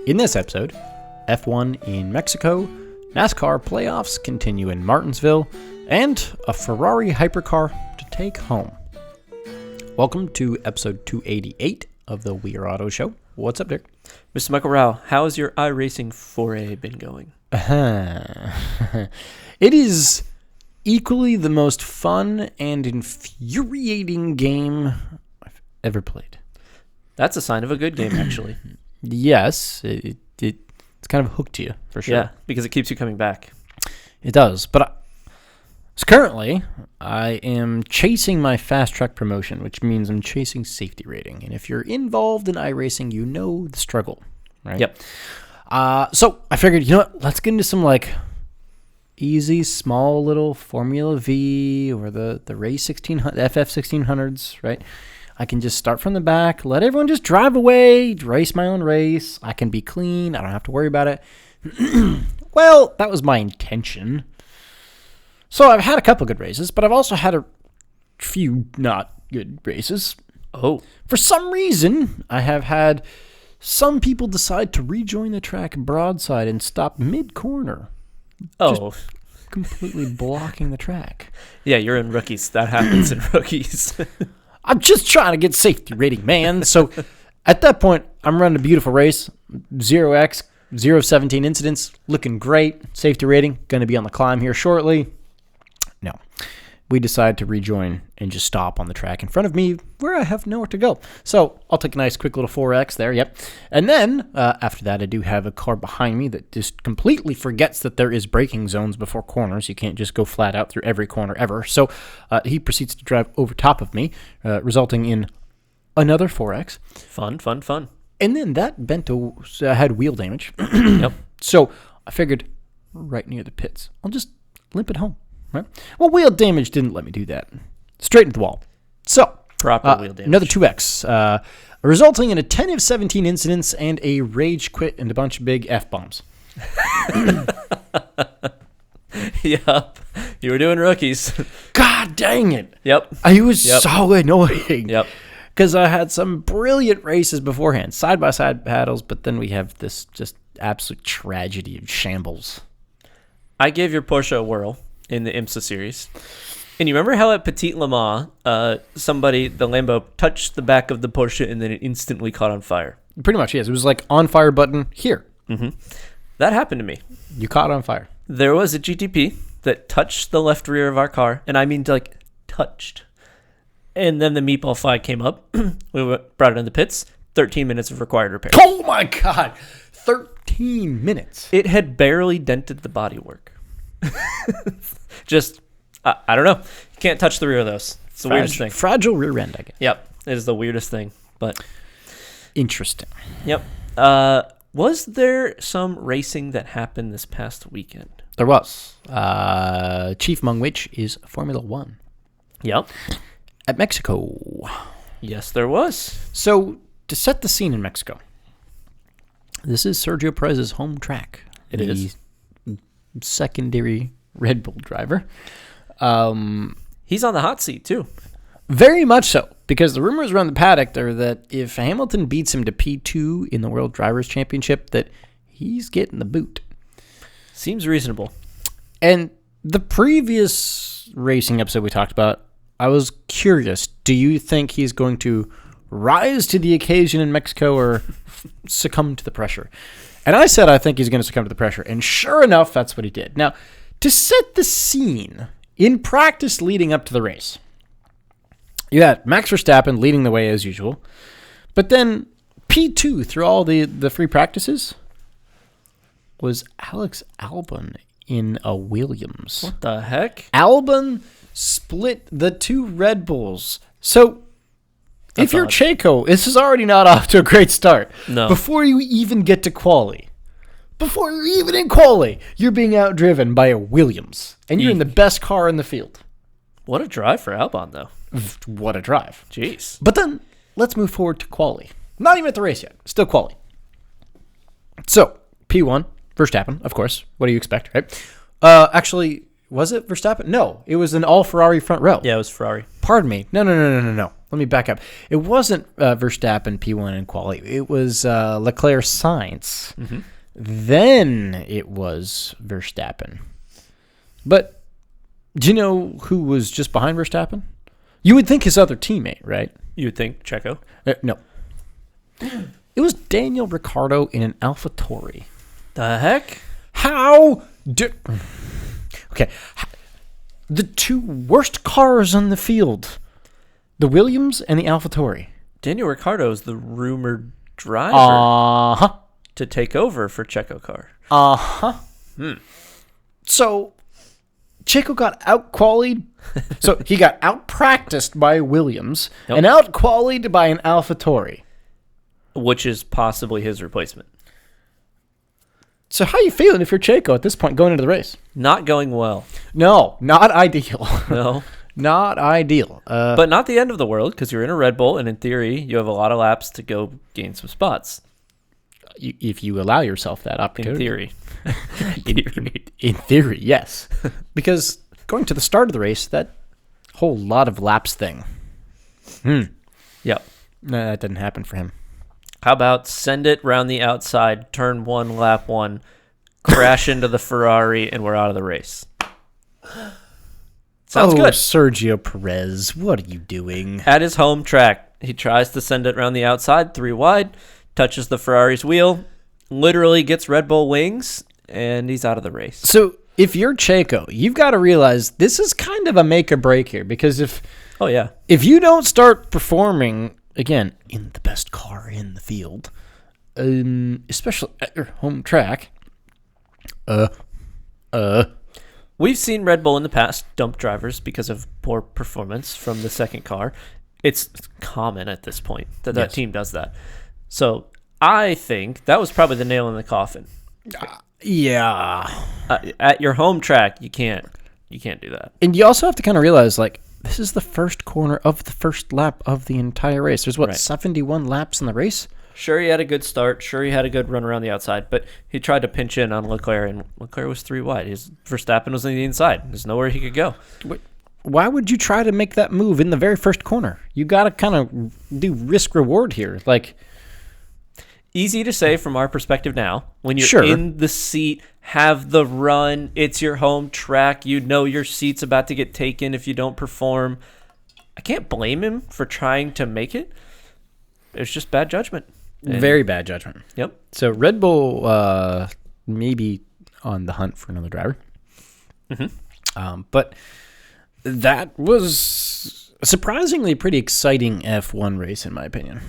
In this episode, F1 in Mexico, NASCAR Playoffs continue in Martinsville, and a Ferrari hypercar to take home. Welcome to episode 288 of the We Are Auto Show. What's up, Dick? Mr. Michael Rao, how has your iRacing foray been going? It is equally the most fun and infuriating game I've ever played. That's a sign of a good game, actually. Yes, it's kind of hooked you, for sure. Yeah, because it keeps you coming back. It does, but so currently, I am chasing my fast track promotion, which means I'm chasing safety rating. And if you're involved in iRacing, you know the struggle, right? Yep. So I figured, you know what? Let's get into some easy, small little Formula V or the Race 1600, FF 1600s, right? I can just start from the back, let everyone just drive away, race my own race. I can be clean. I don't have to worry about it. Well, that was my intention. So I've had a couple good races, but I've also had a few not good races. Oh. For some reason, I have had some people decide to rejoin the track broadside and stop mid-corner. Oh. Just completely blocking the track. Yeah, you're in rookies. That happens in rookies. I'm just trying to get safety rating, man. So at that point, I'm running a beautiful race. 0x, 0-17 incidents, looking great. Safety rating, going to be on the climb here shortly. No. We decide to rejoin and just stop on the track in front of me where I have nowhere to go. So I'll take a nice quick little 4X there, yep. And then after that, I do have a car behind me that just completely forgets that there is braking zones before corners. You can't just go flat out through every corner ever. So he proceeds to drive over top of me, resulting in another 4X. Fun. And then that Bento had wheel damage. Yep. So I figured right near the pits, I'll just limp it home. Right? Well, wheel damage didn't let me do that. Straight into the wall. So, Proper wheel damage. Another 2X, resulting in a 10 of 17 incidents and a rage quit and a bunch of big F-bombs. Yep. You were doing rookies. God dang it. Yep. I was so annoying. Yep. Because I had some brilliant races beforehand, side-by-side battles, but then we have this just absolute tragedy of shambles. I gave your Porsche a whirl in the IMSA series. And you remember how at Petit Le Mans, the Lambo, touched the back of the Porsche and then it instantly caught on fire? Pretty much, yes. It was like on fire button here. Mm-hmm. That happened to me. You caught on fire. There was a GTP that touched the left rear of our car, and I mean touched. And then the Meatball 5 came up. We brought it in the pits. 13 minutes of required repair. Oh my God. 13 minutes. It had barely dented the bodywork. Just, I don't know. You can't touch the rear of those. It's the weirdest thing. Fragile rear end, I guess. Yep. It is the weirdest thing, but. Interesting. Yep. Was there some racing that happened this past weekend? There was. Chief among which is Formula One. Yep. At Mexico. Yes, there was. So, to set the scene in Mexico, this is Sergio Perez's home track. It is. Secondary Red Bull driver. He's on the hot seat, too. Very much so, because the rumors around the paddock are that if Hamilton beats him to P2 in the World Drivers' Championship, that he's getting the boot. Seems reasonable. And the previous racing episode we talked about, I was curious, do you think he's going to rise to the occasion in Mexico or succumb to the pressure? And I said I think he's going to succumb to the pressure. And sure enough, that's what he did. Now, to set the scene, in practice leading up to the race, you had Max Verstappen leading the way as usual. But then P2 through all the free practices was Alex Albon in a Williams. What the heck? Albon split the two Red Bulls. So if you're Checo, this is already not off to a great start. No. Before you even get to quali. Before you're even in quali, you're being outdriven by a Williams. And you're in the best car in the field. What a drive for Albon, though. What a drive. Jeez. But then, let's move forward to quali. Not even at the race yet. Still quali. So, P1, Verstappen, of course. What do you expect, right? Actually, was it Verstappen? No, it was an all-Ferrari front row. Yeah, it was Ferrari. Pardon me. No. let me back up. It wasn't Verstappen P1 in quali. It was Leclerc Sainz. Mm-hmm. Then it was Verstappen. But do you know who was just behind Verstappen? You would think his other teammate, right? You would think Checo. No. It was Daniel Ricciardo in an AlphaTauri. The heck? How did... Okay. The two worst cars on the field. The Williams and the AlphaTauri. Daniel Ricciardo is the rumored driver Uh-huh. to take over for Checo car. Uh-huh. So, Checo got out-qualied. So, he got out-practiced by Williams and out-qualied by an AlphaTauri. Which is possibly his replacement. So, how you feeling if you're Checo at this point going into the race? Not going well. No, not ideal. No. Not ideal. But not the end of the world, because you're in a Red Bull, and in theory, you have a lot of laps to go gain some spots. If you allow yourself that opportunity. In theory. In theory, yes. Because going to the start of the race, that whole lot of laps thing. Yep. No, that didn't happen for him. How about send it round the outside, turn 1, lap 1, crash into the Ferrari, and we're out of the race. Sounds good. Sergio Perez, what are you doing? At his home track, he tries to send it around the outside, 3 wide, touches the Ferrari's wheel, literally gets Red Bull wings, and he's out of the race. So if you're Checo, you've got to realize this is kind of a make or break here, because if you don't start performing, again, in the best car in the field, especially at your home track, we've seen Red Bull in the past dump drivers because of poor performance from the second car. It's common at this point that team does that. So I think that was probably the nail in the coffin. Yeah. At your home track, you can't do that. And you also have to kind of realize, like, this is the first corner of the first lap of the entire race. There's 71 laps in the race? Sure, he had a good start. Sure, he had a good run around the outside, but he tried to pinch in on Leclerc, and Leclerc was 3 wide. Verstappen was on the inside. There's nowhere he could go. Why would you try to make that move in the very first corner? You got to kind of do risk-reward here. Like, easy to say from our perspective now. When you're in the seat, have the run, it's your home track, you know your seat's about to get taken if you don't perform. I can't blame him for trying to make it. It's just bad judgment. Very bad judgment. Yep. So Red Bull maybe on the hunt for another driver. Mm-hmm. But that was a surprisingly pretty exciting F1 race, in my opinion.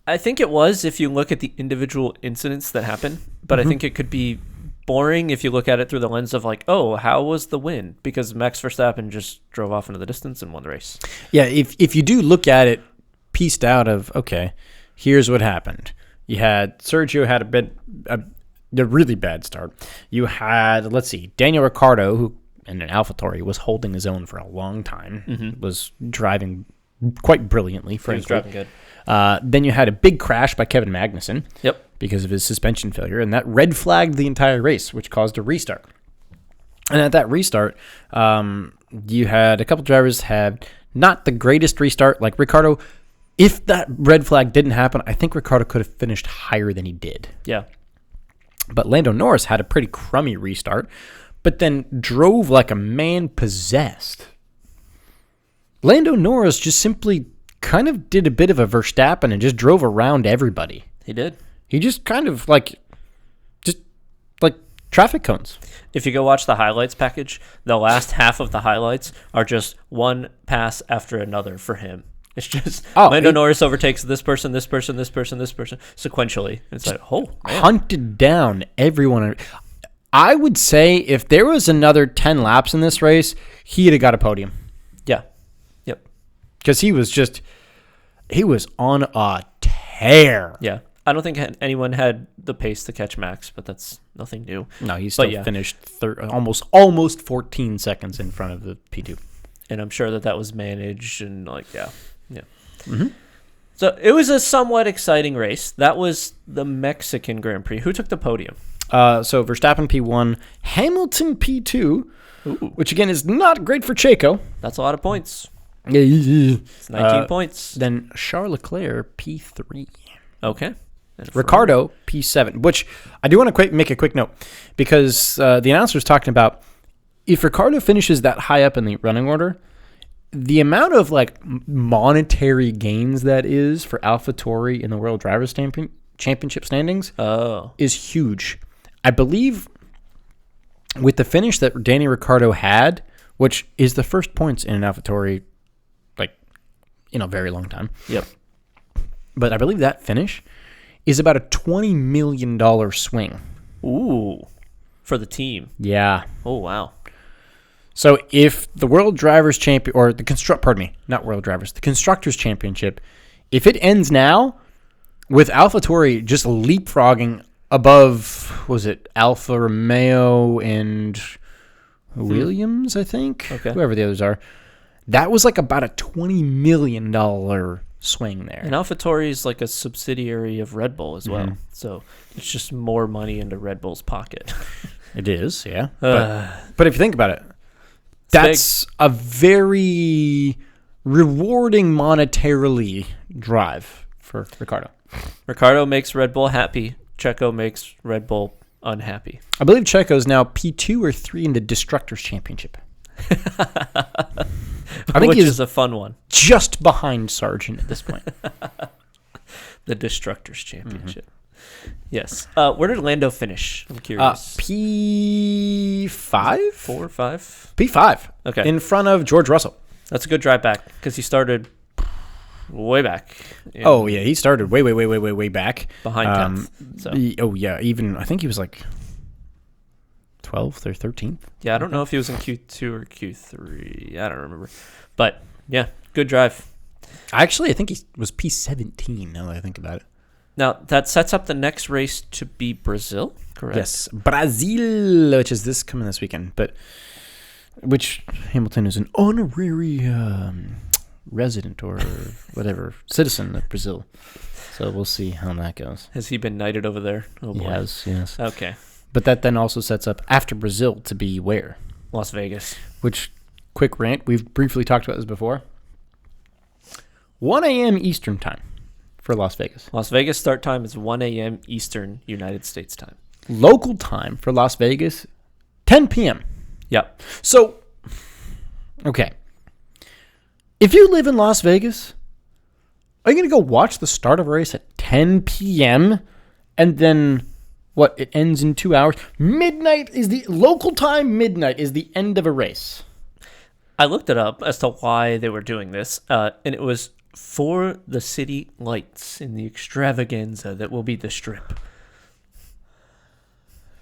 I think it was if you look at the individual incidents that happened, but I think it could be boring if you look at it through the lens of like, oh, how was the win? Because Max Verstappen just drove off into the distance and won the race. Yeah, if you do look at it pieced out of, okay, here's what happened. You had Sergio had a really bad start. You had, let's see, Daniel Ricciardo, who in an AlphaTauri was holding his own for a long time, was driving quite brilliantly. He was driving good. Then you had a big crash by Kevin Magnussen. Yep. Because of his suspension failure, and that red flagged the entire race, which caused a restart. And at that restart, you had a couple drivers had not the greatest restart. Like Ricciardo, if that red flag didn't happen, I think Ricciardo could have finished higher than he did. Yeah. But Lando Norris had a pretty crummy restart, but then drove like a man possessed. Lando Norris just simply kind of did a bit of a Verstappen and just drove around everybody. He did. He just kind of like traffic cones. If you go watch the highlights package, the last half of the highlights are just one pass after another for him. It's just Lando Norris overtakes this person, this person, this person, this person sequentially. It's like, oh, man. Hunted down everyone. I would say if there was another 10 laps in this race, he'd have got a podium. Yeah. Yep. Because he was on a tear. Yeah. I don't think anyone had the pace to catch Max, but that's nothing new. No, he still finished almost 14 seconds in front of the P2. And I'm sure that was managed and yeah. Mm-hmm. So it was a somewhat exciting race. That was the Mexican Grand Prix. Who took the podium? So Verstappen P1, Hamilton P2, which again is not great for Checo. That's a lot of points. It's 19 points. Then Charles Leclerc, P3. Okay. Ricardo, P7, which I do want to make a quick note because the announcer was talking about if Ricardo finishes that high up in the running order, the amount of like monetary gains that is for AlphaTauri in the World Drivers' Championship standings is huge. I believe with the finish that Danny Ricciardo had, which is the first points in an AlphaTauri like in a very long time. Yep. But I believe that finish is about a $20 million swing. Ooh, for the team. Yeah. Oh, wow. So if the World Drivers Champion, or the not World Drivers, the Constructors Championship, if it ends now with AlphaTauri just leapfrogging above, was it Alfa Romeo and Williams, I think? Okay. Whoever the others are. That was like about a $20 million swing there. And AlphaTauri is like a subsidiary of Red Bull as well. So it's just more money into Red Bull's pocket. It is, yeah. But if you think about it, that's a very rewarding monetarily drive for Ricardo. Ricardo makes Red Bull happy. Checo makes Red Bull unhappy. I believe Checo is now P2 or 3 in the Destructors Championship. I think Which is a fun one. Just behind Sargent at this point. The Destructors Championship. Yes. Where did Lando finish? I'm curious. P5? 4 or 5? P5. Okay. In front of George Russell. That's a good drive back because he started way back. Oh, yeah. He started way back. Behind 10th. So. Yeah. Even, I think he was like 12th or 13th. Yeah, I don't know if he was in Q2 or Q3. I don't remember. But, yeah, good drive. Actually, I think he was P17 now that I think about it. Now, that sets up the next race to be Brazil, correct? Yes, Brazil, which is coming this weekend, but which Hamilton is an honorary resident or whatever, citizen of Brazil. So we'll see how that goes. Has he been knighted over there? Oh, boy. Yes. Okay. But that then also sets up after Brazil to be where? Las Vegas. Which, quick rant, we've briefly talked about this before. 1 a.m. Eastern time for Las Vegas. Las Vegas start time is 1 a.m. Eastern United States time. Local time for Las Vegas, 10 p.m. Yep. So, okay. If you live in Las Vegas, are you going to go watch the start of a race at 10 p.m. and then, what, it ends in 2 hours? Midnight is the local time, midnight is the end of a race. I looked it up as to why they were doing this, and it was for the city lights in the extravaganza that will be the Strip.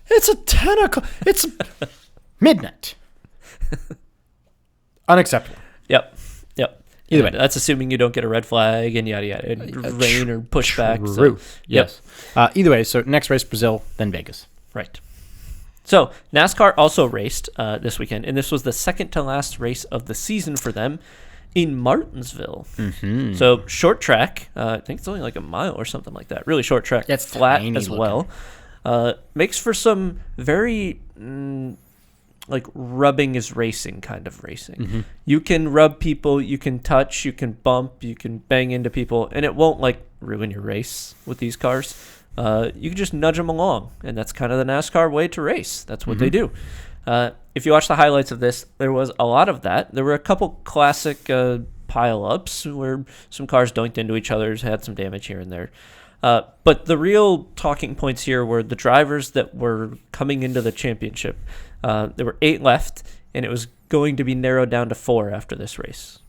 It's a 10 o'clock. It's midnight. Unacceptable. Yep. Either way. That's assuming you don't get a red flag and yada yada, and rain or pushback. True. So, yes. Either way, so next race, Brazil, then Vegas. Right. So NASCAR also raced this weekend, and this was the second to last race of the season for them in Martinsville. Mm-hmm. So short track. I think it's only like a mile or something like that. Really short track. That's flat as well. Makes for some very like rubbing is racing kind of racing. Mm-hmm. You can rub people, you can touch, you can bump, you can bang into people, and it won't like ruin your race with these cars. You can just nudge them along, and that's kind of the NASCAR way to race. That's what they do. If you watch the highlights of this, there was a lot of that. There were a couple classic pile-ups where some cars doinked into each other, had some damage here and there. But the real talking points here were the drivers that were coming into the championship. There were 8 left, and it was going to be narrowed down to 4 after this race.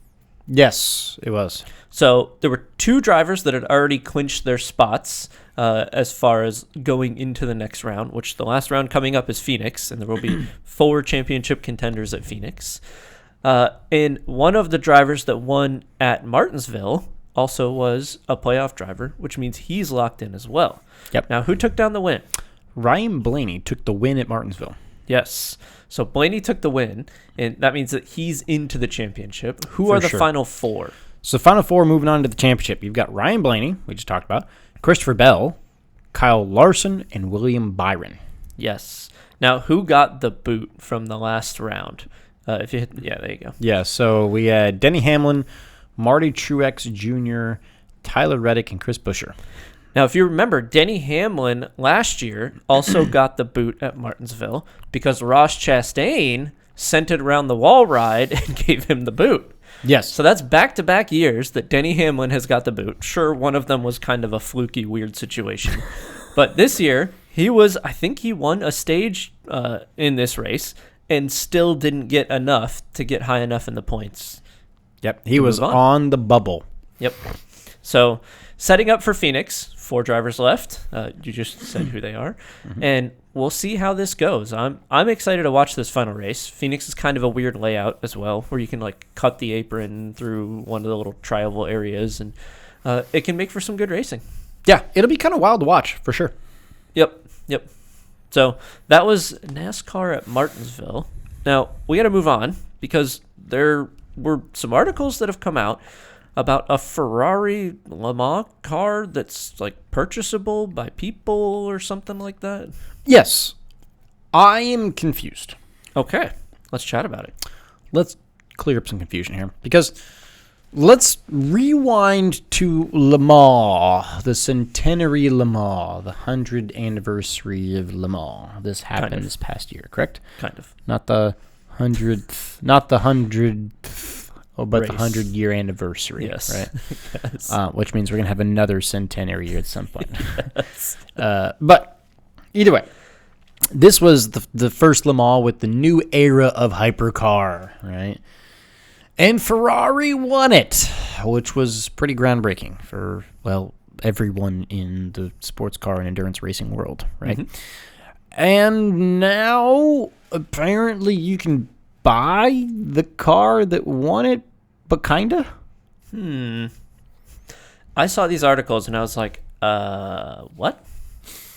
Yes, it was. So there were 2 drivers that had already clinched their spots as far as going into the next round, which the last round coming up is Phoenix, and there will be 4 championship contenders at Phoenix. And one of the drivers that won at Martinsville also was a playoff driver, which means he's locked in as well. Yep. Now, who took down the win? Ryan Blaney took the win at Martinsville. Yes. So Blaney took the win, and that means that he's into the championship. Who are the final 4? So final 4 moving on to the championship. You've got Ryan Blaney, we just talked about, Christopher Bell, Kyle Larson, and William Byron. Yes. Now, who got the boot from the last round? If you hit, yeah, there you go. Yeah, so we had Denny Hamlin, Marty Truex Jr., Tyler Reddick, and Chris Buescher. Now, if you remember, Denny Hamlin last year also got the boot at Martinsville because Ross Chastain sent it around the wall ride and gave him the boot. Yes. So that's back-to-back years that Denny Hamlin has got the boot. Sure, one of them was kind of a fluky, weird situation. But this year, I think he won a stage in this race and still didn't get enough to get high enough in the points. Yep, he was on the bubble. Yep. So setting up for Phoenix, 4 drivers left. You just said who they are. Mm-hmm. And we'll see how this goes. I'm excited to watch this final race. Phoenix is kind of a weird layout as well, where you can like cut the apron through one of the little trioval areas, and it can make for some good racing. Yeah, it'll be kind of wild to watch, for sure. Yep. So that was NASCAR at Martinsville. Now, we got to move on because there were some articles that have come out about a Ferrari Le Mans car that's like purchasable by people or something like that. Yes. I am confused. Okay. Let's chat about it. Let's clear up some confusion here because let's rewind to Le Mans, the centenary Le Mans, the 100th anniversary of Le Mans. This happened this past year, correct? Kind of. Not the 100th, but the 100-year anniversary. Yes. Right? Yes. Which means we're going to have another centenary year at some point. Yes. But either way, this was the first Le Mans with the new era of hypercar, right? And Ferrari won it, which was pretty groundbreaking for, well, everyone in the sports car and endurance racing world, right? Mm-hmm. And now, apparently, you can buy the car that won it, but kinda? I saw these articles, and I was like, what?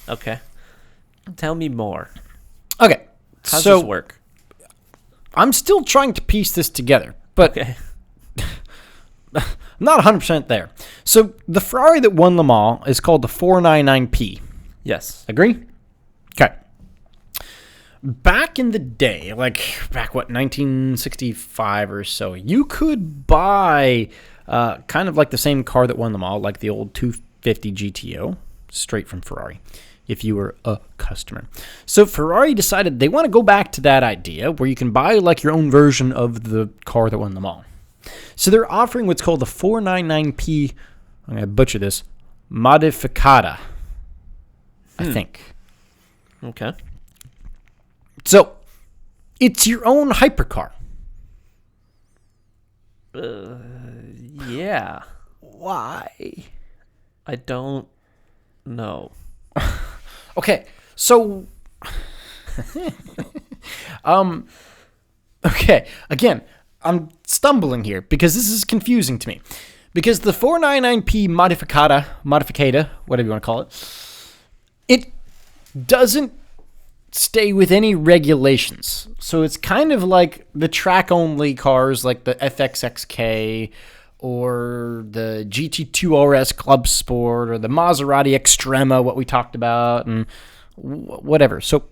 Okay. Tell me more. Okay. How's this work? I'm still trying to piece this together. But okay. I'm not 100% there. So the Ferrari that won Le Mans is called the 499P. Yes. Agree? Okay. Back in the day, back 1965 or so, you could buy kind of like the same car that won Le Mans, like the old 250 GTO, straight from Ferrari, if you were a customer. So Ferrari decided they want to go back to that idea where you can buy like your own version of the car that won Le Mans. So they're offering what's called the 499P, I'm going to butcher this, Modificata, I think. Okay. So it's your own hypercar. Yeah. Why? I don't know. Okay, so okay, again, I'm stumbling here because this is confusing to me. Because the 499P Modificata, whatever you want to call it, it doesn't stay with any regulations. So it's kind of like the track-only cars like the FXXK or the GT2 RS Club Sport or the Maserati Extrema, what we talked about, and whatever. So,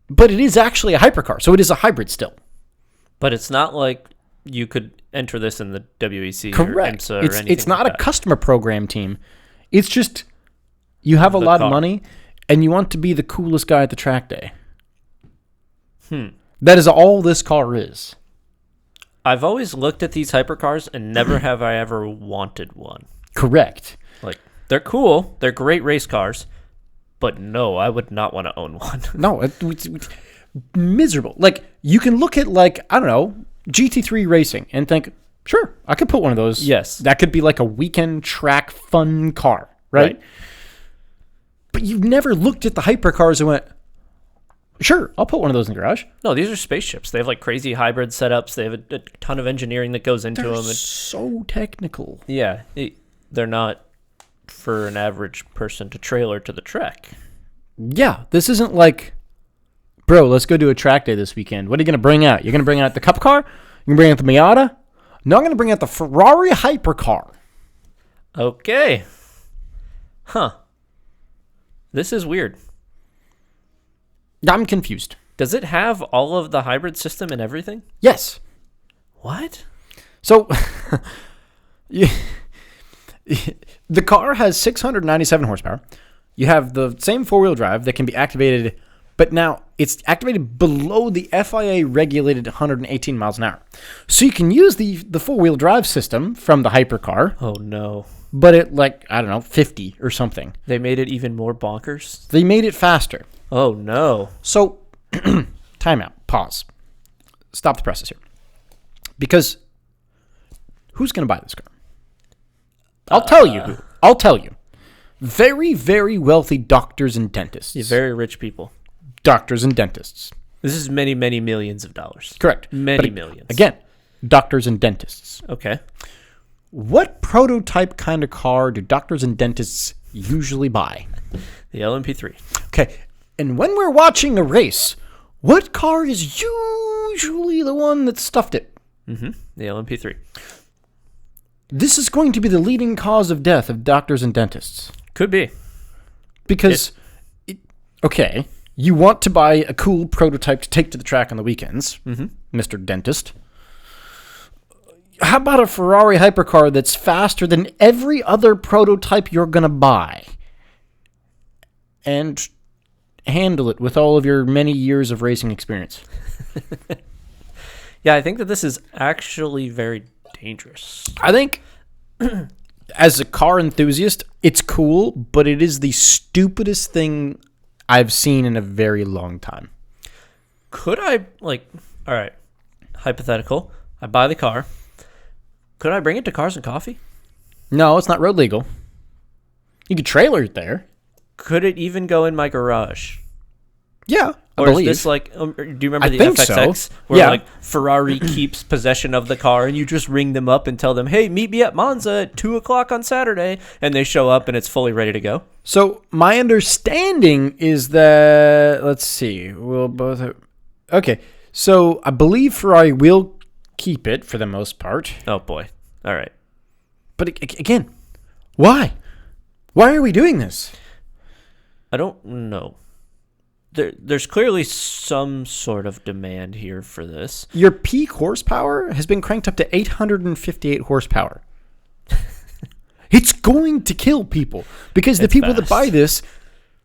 but it is actually a hypercar, so it is a hybrid still. But it's not like you could enter this in the WEC Correct. or IMSA or anything. It's not like a customer program team. It's just you have a lot of money and you want to be the coolest guy at the track day. That is all this car is. I've always looked at these hypercars and never have I ever wanted one. Correct. Like, they're cool. They're great race cars. But no, I would not want to own one. No, it's miserable. Like, you can look at, like, I don't know, GT3 racing and think, sure, I could put one of those. Yes. That could be like a weekend track fun car, right? But you've never looked at the hypercars and went, sure, I'll put one of those in the garage. No, these are spaceships. They have like crazy hybrid setups. They have a ton of engineering that goes into them. They're so technical. Yeah, they're not for an average person to trailer to the track. Yeah, this isn't like, bro, let's go do a track day this weekend. What are you going to bring out? You're going to bring out the Cup car? You're going to bring out the Miata? No, I'm going to bring out the Ferrari hypercar. Okay. Huh. This is weird. I'm confused. Does it have all of the hybrid system and everything? Yes. What? So, the car has 697 horsepower. You have the same four-wheel drive that can be activated, but now it's activated below the FIA regulated 118 miles an hour. So you can use the four-wheel drive system from the hypercar. Oh, no. But at, 50 or something. They made it even more bonkers? They made it faster. Oh, no. So, time out. Pause. Stop the presses here. Because who's going to buy this car? I'll tell you who. I'll tell you. Very, very wealthy doctors and dentists. Yeah, very rich people. Doctors and dentists. This is many, many millions of dollars. Correct. Many millions. Again, doctors and dentists. Okay. What prototype kind of car do doctors and dentists usually buy? The LMP3. Okay. And when we're watching a race, what car is usually the one that stuffed it? Mm-hmm. The LMP3. This is going to be the leading cause of death of doctors and dentists. Could be. Because, you want to buy a cool prototype to take to the track on the weekends, Mr. Dentist. How about a Ferrari hypercar that's faster than every other prototype you're going to buy? And handle it with all of your many years of racing experience. Yeah, I think that this is actually very dangerous. I think, as a car enthusiast, it's cool, but it is the stupidest thing I've seen in a very long time. Could I, all right, hypothetical, I buy the car. Could I bring it to Cars and Coffee? No, it's not road legal. You could trailer it there. Could it even go in my garage? Yeah, I or believe. Is this do you remember the think FXX? So. Where Ferrari keeps possession of the car and you just ring them up and tell them, hey, meet me at Monza at 2 o'clock on Saturday. And they show up and it's fully ready to go. So my understanding is that, let's see, we'll both have, okay. So I believe Ferrari will keep it for the most part. Oh, boy. All right. But again, why? Why are we doing this? I don't know. There's clearly some sort of demand here for this. Your peak horsepower has been cranked up to 858 horsepower. It's going to kill people because the people that buy this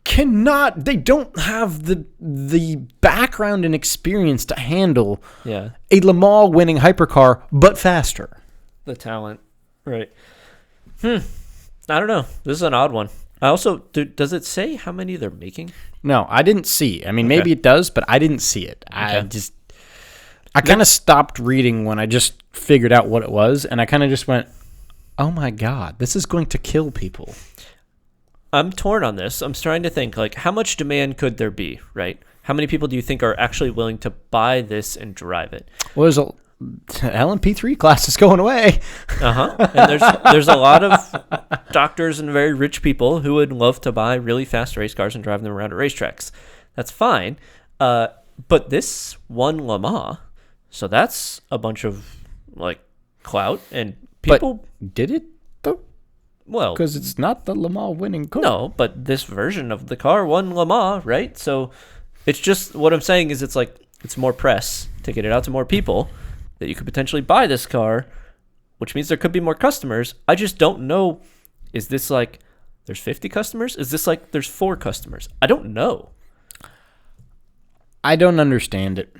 they don't have the background and experience to handle a Le Mans winning hypercar, but faster. The talent. Right. I don't know. This is an odd one. I also, does it say how many they're making? No, I didn't see. I mean, maybe it does, but I didn't see it. I kind of stopped reading when I just figured out what it was, and I kind of just went, oh my God, this is going to kill people. I'm torn on this. I'm trying to think, how much demand could there be, right? How many people do you think are actually willing to buy this and drive it? Well, there's LMP3 class is going away. And there's a lot of doctors and very rich people who would love to buy really fast race cars and drive them around at racetracks. That's fine. But this won Le Mans, so that's a bunch of clout and people. But did it though? Well, because it's not the Le Mans winning car. No, but this version of the car won Le Mans, right? So it's just what I'm saying is it's more press to get it out to more people that you could potentially buy this car, which means there could be more customers. I just don't know. Is this there's 50 customers? Is this there's 4 customers? I don't know. I don't understand it.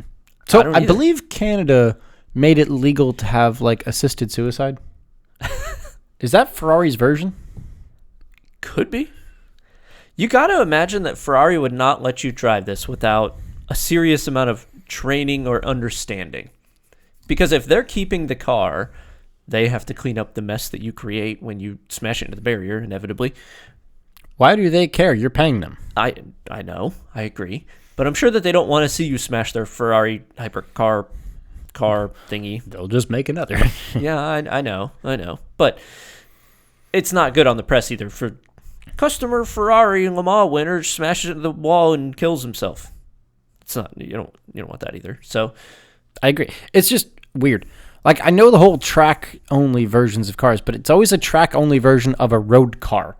So I believe Canada made it legal to have assisted suicide. Is that Ferrari's version? Could be. You got to imagine that Ferrari would not let you drive this without a serious amount of training or understanding. Because if they're keeping the car, they have to clean up the mess that you create when you smash it into the barrier, inevitably. Why do they care? You're paying them. I know. I agree. But I'm sure that they don't want to see you smash their Ferrari hypercar thingy. They'll just make another. Yeah, I know. But it's not good on the press either. For customer Ferrari Le Mans winner smashes into the wall and kills himself. It's not. You don't want that either. So I agree. It's just weird. I know the whole track-only versions of cars, but it's always a track-only version of a road car.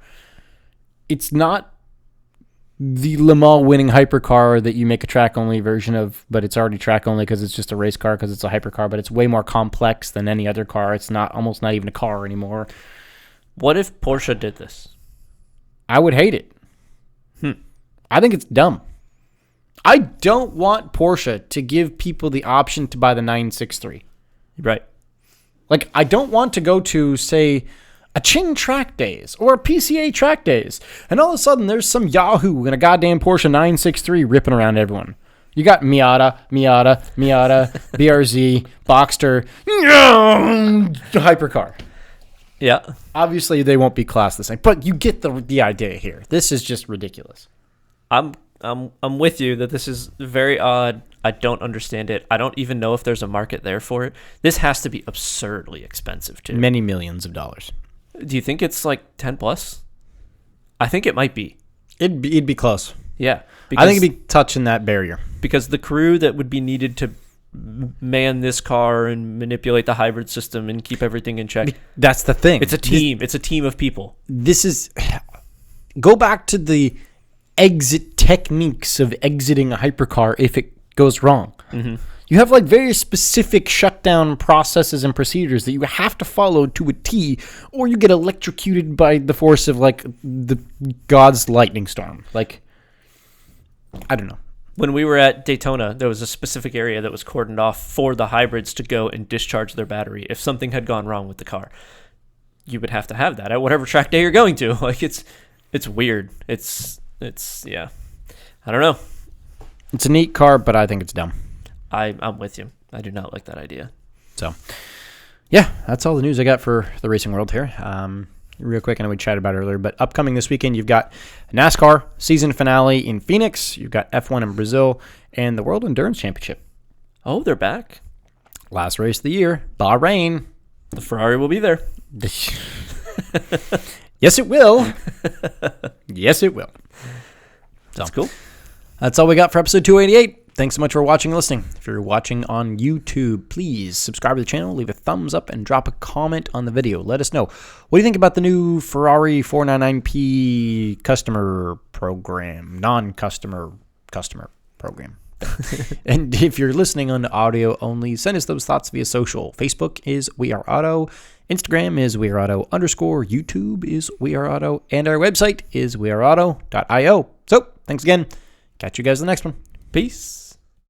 It's not the Le Mans winning hypercar that you make a track only version of, but it's already track only because it's just a race car because it's a hypercar, but it's way more complex than any other car. It's almost not even a car anymore. What if Porsche did this? I would hate it. I think it's dumb. I don't want Porsche to give people the option to buy the 963. Right. Like, I don't want to go to, say, a Ching track days or a PCA track days, and all of a sudden there's some Yahoo in a goddamn Porsche 963 ripping around everyone. You got Miata, BRZ, Boxster, hypercar. Yeah. Obviously, they won't be classed the same, but you get the idea here. This is just ridiculous. I'm with you that this is very odd. I don't understand it. I don't even know if there's a market there for it. This has to be absurdly expensive too. Many millions of dollars. Do you think it's like 10 plus? I think it might be. It'd be close. Yeah. I think it'd be touching that barrier. Because the crew that would be needed to man this car and manipulate the hybrid system and keep everything in check. That's the thing. It's a team. It's a team of people. This is... Go back to the exit techniques of exiting a hypercar if it goes wrong. Mm-hmm. You have like very specific shutdown processes and procedures that you have to follow to a T, or you get electrocuted by the force of like the God's lightning storm. Like, I don't know. When we were at Daytona, there was a specific area that was cordoned off for the hybrids to go and discharge their battery if something had gone wrong with the car. You would have to have that at whatever track day you're going to. Like, it's weird. It's yeah. I don't know. It's a neat car, but I think it's dumb. I'm with you. I do not like that idea. So, yeah, that's all the news I got for the racing world here. Real quick, I know we chatted about it earlier, but upcoming this weekend, you've got NASCAR season finale in Phoenix. You've got F1 in Brazil and the World Endurance Championship. Oh, they're back. Last race of the year, Bahrain. The Ferrari will be there. Yes, it will. Yes, it will. That's cool. That's all we got for episode 288. Thanks so much for watching and listening. If you're watching on YouTube, please subscribe to the channel, leave a thumbs up, and drop a comment on the video. Let us know. What do you think about the new Ferrari 499P customer program, non-customer program? And if you're listening on audio only, send us those thoughts via social. Facebook is We Are Auto. Instagram is We Are Auto _ YouTube is We Are Auto. And our website is weareauto.io. So, thanks again. Catch you guys in the next one. Peace.